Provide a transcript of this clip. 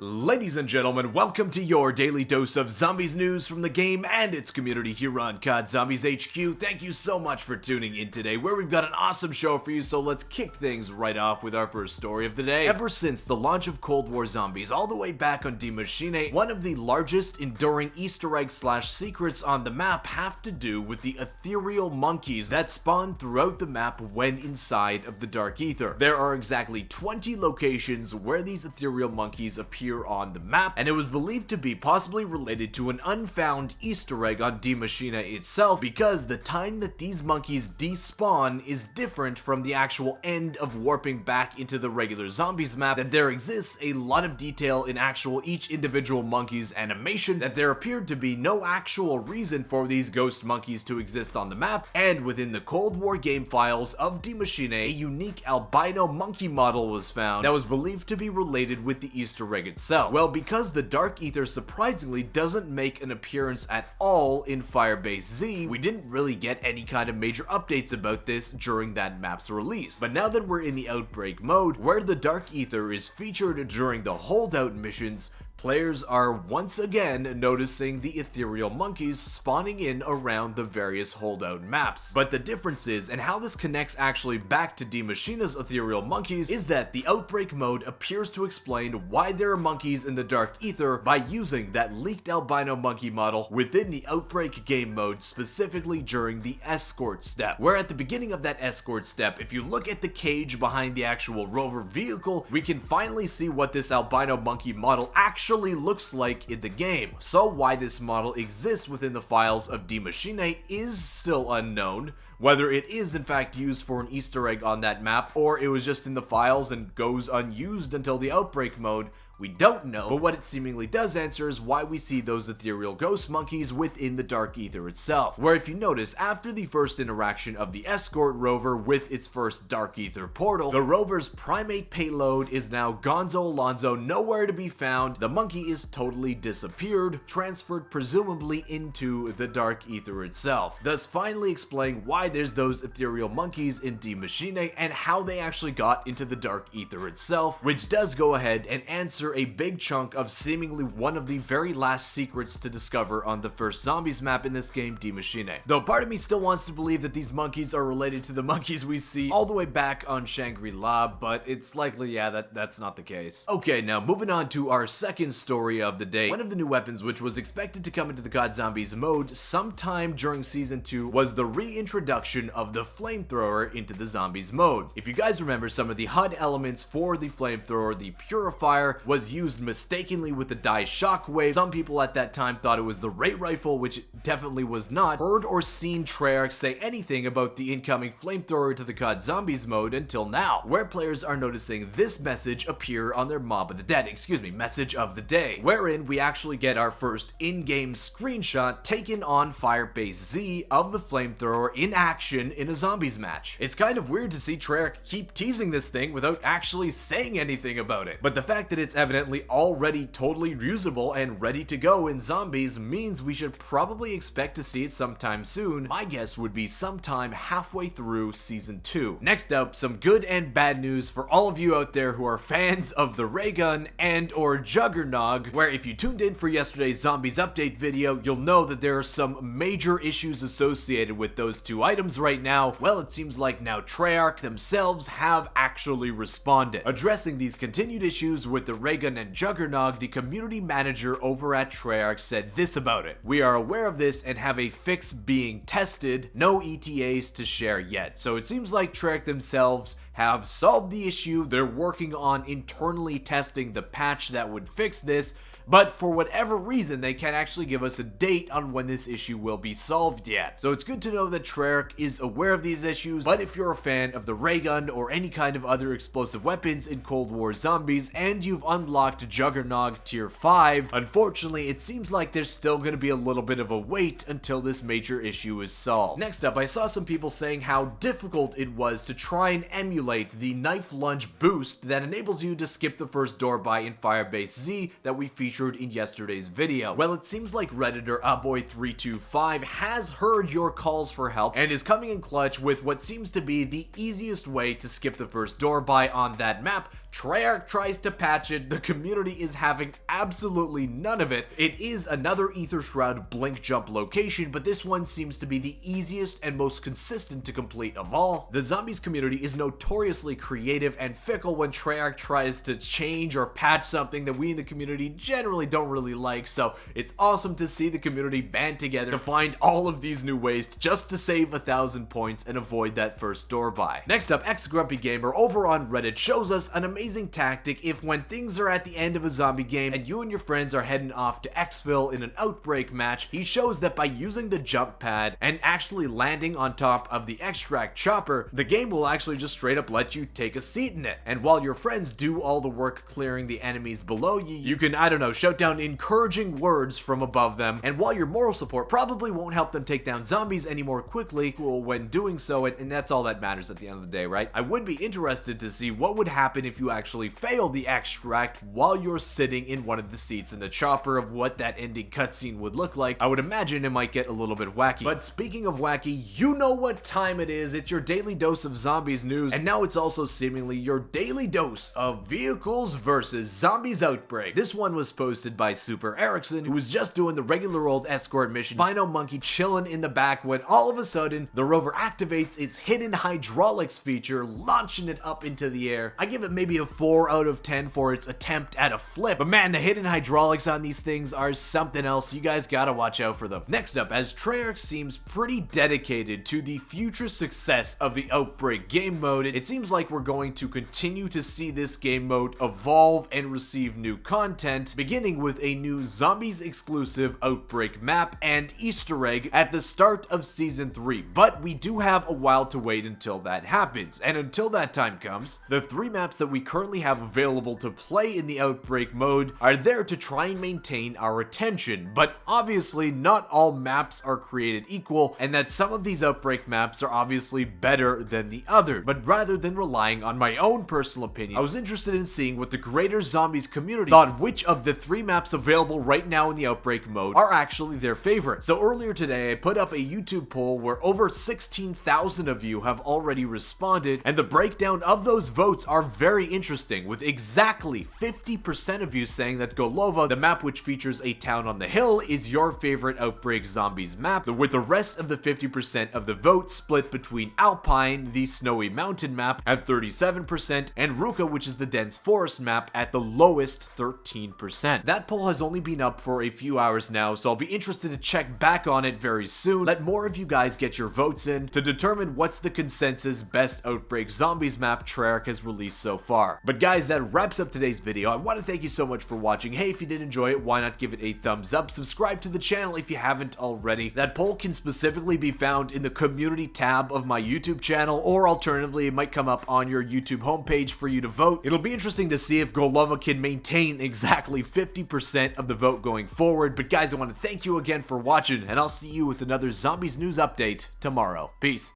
Ladies and gentlemen, welcome to your daily dose of zombies news from the game and its community here on COD Zombies HQ. Thank you so much for tuning in today, where we've got an awesome show for you, so let's kick things right off with our first story of the day. Ever since the launch of Cold War Zombies all the way back on Die Maschine, one of the largest enduring Easter egg slash secrets on the map have to do with the ethereal monkeys that spawn throughout the map when inside of the Dark Aether. There are exactly 20 locations where these ethereal monkeys appear on the map, and it was believed to be possibly related to an unfound Easter egg on Die Maschine itself, because the time that these monkeys despawn is different from the actual end of warping back into the regular zombies map, that there exists a lot of detail in each individual monkey's animation, that there appeared to be no actual reason for these ghost monkeys to exist on the map, and within the Cold War game files of Die Maschine, a unique albino monkey model was found that was believed to be related with the Easter egg itself. Well, because the Dark Aether surprisingly doesn't make an appearance at all in Firebase Z, we didn't really get any kind of major updates about this during that map's release. But now that we're in the Outbreak mode, where the Dark Aether is featured during the holdout missions, players are once again noticing the ethereal monkeys spawning in around the various holdout maps. But the difference is, and how this connects actually back to Die Maschine's ethereal monkeys, is that the Outbreak mode appears to explain why there are monkeys in the Dark Aether by using that leaked albino monkey model within the Outbreak game mode, specifically during the escort step. Where at the beginning of that escort step, if you look at the cage behind the actual rover vehicle, we can finally see what this albino monkey model actually looks like in the game. So why this model exists within the files of Die Maschine is still unknown. Whether it is in fact used for an Easter egg on that map, or it was just in the files and goes unused until the Outbreak mode, we don't know. But what it seemingly does answer is why we see those ethereal ghost monkeys within the Dark Aether itself, where if you notice, after the first interaction of the escort rover with its first Dark Aether portal, the rover's primate payload is now Gonzo Alonzo, nowhere to be found. The monkey is totally disappeared, transferred presumably into the Dark Aether itself, thus finally explaining why there's those ethereal monkeys in Die Maschine and how they actually got into the Dark Aether itself, which does go ahead and answer a big chunk of seemingly one of the very last secrets to discover on the first zombies map in this game, Die Maschine. Though part of me still wants to believe that these monkeys are related to the monkeys we see all the way back on Shangri-La, but it's likely, yeah, that's not the case. Okay, now moving on to our second story of the day. One of the new weapons which was expected to come into the COD Zombies mode sometime during Season 2 was the reintroduction of the flamethrower into the zombies mode. If you guys remember, some of the HUD elements for the flamethrower, the purifier, was used mistakenly with the Die Shockwave. Some people at that time thought it was the Ray Rifle, which it definitely was not. Heard or seen Treyarch say anything about the incoming flamethrower to the COD Zombies mode until now, where players are noticing this message appear on their message of the day, wherein we actually get our first in-game screenshot taken on Firebase Z of the flamethrower in action in a zombies match. It's kind of weird to see Treyarch keep teasing this thing without actually saying anything about it, but the fact that it's evidently already totally usable and ready to go in zombies means we should probably expect to see it sometime soon. My guess would be sometime halfway through Season 2. Next up, some good and bad news for all of you out there who are fans of the ray gun and or Juggernog, where if you tuned in for yesterday's zombies update video, you'll know that there are some major issues associated with those two items right now. Well, it seems like now Treyarch themselves have actually responded, addressing these continued issues with the ray gun and Juggernog. The community manager over at Treyarch said this about it: "We are aware of this and have a fix being tested, no ETAs to share yet." So it seems like Treyarch themselves have solved the issue. They're working on internally testing the patch that would fix this, but for whatever reason, they can't actually give us a date on when this issue will be solved yet. So it's good to know that Treyarch is aware of these issues, but if you're a fan of the ray gun or any kind of other explosive weapons in Cold War Zombies and you've unlocked Juggernog Tier 5, unfortunately, it seems like there's still going to be a little bit of a wait until this major issue is solved. Next up, I saw some people saying how difficult it was to try and emulate simulate the knife lunge boost that enables you to skip the first door by in Firebase Z that we featured in yesterday's video. Well, it seems like Redditor Aboy325 has heard your calls for help and is coming in clutch with what seems to be the easiest way to skip the first door by on that map. Treyarch tries to patch it, the community is having absolutely none of it. It is another Aether Shroud blink jump location, but this one seems to be the easiest and most consistent to complete of all. The zombies community is notoriously creative and fickle when Treyarch tries to change or patch something that we in the community generally don't really like, so it's awesome to see the community band together to find all of these new ways just to save 1,000 points and avoid that first door buy. Next up, Grumpy Gamer over on Reddit shows us an amazing tactic if when things are at the end of a zombie game and you and your friends are heading off to exfil in an outbreak match. He shows that by using the jump pad and actually landing on top of the extract chopper, the game will actually just straight up let you take a seat in it. And while your friends do all the work clearing the enemies below you, you can, I don't know, shout down encouraging words from above them. And while your moral support probably won't help them take down zombies any more quickly, well, when doing so, and that's all that matters at the end of the day, right? I would be interested to see what would happen if you actually fail the extract while you're sitting in one of the seats in the chopper, of what that ending cutscene would look like. I would imagine it might get a little bit wacky. But speaking of wacky, you know what time it is. It's your daily dose of zombies news, and now it's also seemingly your daily dose of vehicles versus zombies outbreak. This one was posted by Super Erickson, who was just doing the regular old escort mission, Dino Monkey chilling in the back, when all of a sudden the rover activates its hidden hydraulics feature, launching it up into the air. I give it maybe a 4 out of 10 for its attempt at a flip, but man, the hidden hydraulics on these things are something else. You guys gotta watch out for them. Next up, as Treyarch seems pretty dedicated to the future success of the Outbreak game mode, it seems like we're going to continue to see this game mode evolve and receive new content, beginning with a new zombies exclusive Outbreak map and Easter egg at the start of Season 3. But we do have a while to wait until that happens, and until that time comes, the 3 maps that we currently have available to play in the Outbreak mode are there to try and maintain our attention. But obviously not all maps are created equal, and that some of these Outbreak maps are obviously better than the other. But rather than relying on my own personal opinion, I was interested in seeing what the greater zombies community thought which of the 3 maps available right now in the Outbreak mode are actually their favorite. So earlier today I put up a YouTube poll where over 16,000 of you have already responded, and the breakdown of those votes are very interesting, with exactly 50% of you saying that Golova, the map which features a town on the hill, is your favorite Outbreak Zombies map, with the rest of the 50% of the vote split between Alpine, the snowy mountain map, at 37%, and Ruka, which is the dense forest map, at the lowest 13%. That poll has only been up for a few hours now, so I'll be interested to check back on it very soon. Let more of you guys get your votes in to determine what's the consensus best Outbreak Zombies map Treyarch has released so far. But guys, that wraps up today's video. I want to thank you so much for watching. Hey, if you did enjoy it, why not give it a thumbs up? Subscribe to the channel if you haven't already. That poll can specifically be found in the community tab of my YouTube channel, or alternatively it might come up on your YouTube homepage for you to vote. It'll be interesting to see if Golova can maintain exactly 50% of the vote going forward. But guys, I want to thank you again for watching, and I'll see you with another Zombies news update tomorrow. Peace.